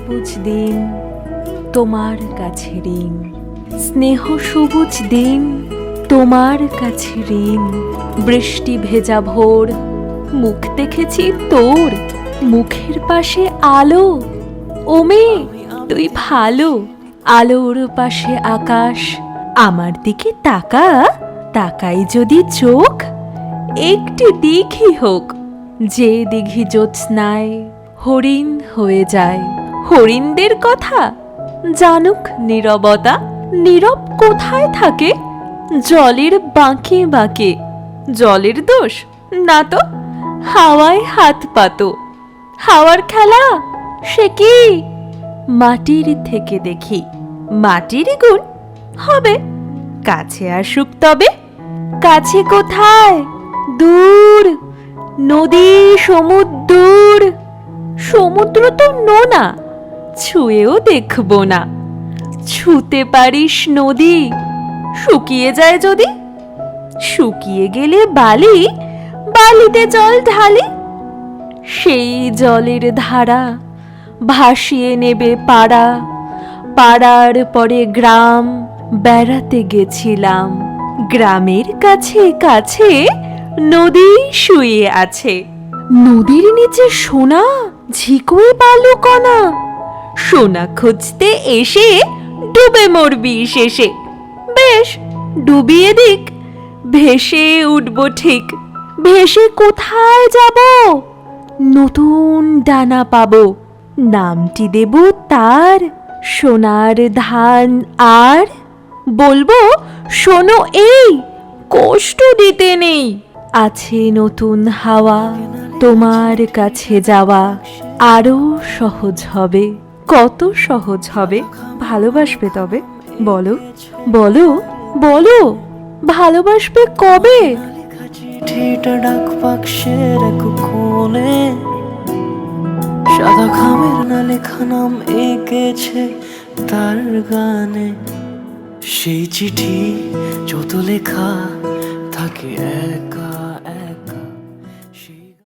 সবুজ দিন তোমার কাছে ঋণ, স্নেহ সবুজ দিন তোমার কাছে ঋণ। বৃষ্টি ভেজা ভোর, মুখ দেখেছি তোর, মুখের পাশে আলো। ও মেয়ে তুই ভালো, আলোর পাশে আকাশ, আমার দিকে তাকা, তাকাই যদি চোখ। একটি দিঘি হোক, যে দিঘি জ্যোৎস্নায় হরিণ হয়ে যায়। হরিণদের কথা জানুক নীরবতা, নীরব কোথায় থাকে? জলের বাঁকে বাঁকে। জলের দোষ না তো, হাওয়ায় হাত পাতো। হাওয়ার খেলা সে কি? মাটির থেকে দেখি, মাটির গুণ হবে। কাছে আসুক তবে, কাছে কোথায়? দূর, নদী সমুদ্র। সমুদ্র তো নোনা, ছুঁয়েও দেখব না। ছুঁতে পারিস নদী, শুকিয়ে যায় যদি? শুকিয়ে গেলে বালি, বালিতে জল ঢালি। সেই জলের ধারা ভাসিয়ে নেবে পাড়া, পাড়ার পরে গ্রাম। বেড়াতে গেছিলাম, গ্রামের কাছে কাছে নদী শুয়ে আছে। নদীর নিচে সোনা ঝিকুয়ে বালু কণা। সোনা খুঁজতে এসে ডুবে মরবি শেষে। বেশ ডুবিয়ে দিক, ভেসে উঠব ঠিক। ভেসে কোথায় যাব? নতুন ডানা পাবো, নামটি দেব তার সোনার ধান। আর বলবো শোনো এই, কষ্ট দিতে নেই। আছে নতুন হাওয়া, তোমার কাছে যাওয়া আরো সহজ হবে। কত সহজ হবে? ভালোবাসবে তবে? বলো বলো বলো, ভালোবাসবে কবে? চিঠিটা ডাক বাক্সের এক কোণে, সাদা খামের না লেখা নাম এঁকেছে তার গানে। সেই চিঠি যত লেখা থাকে একা।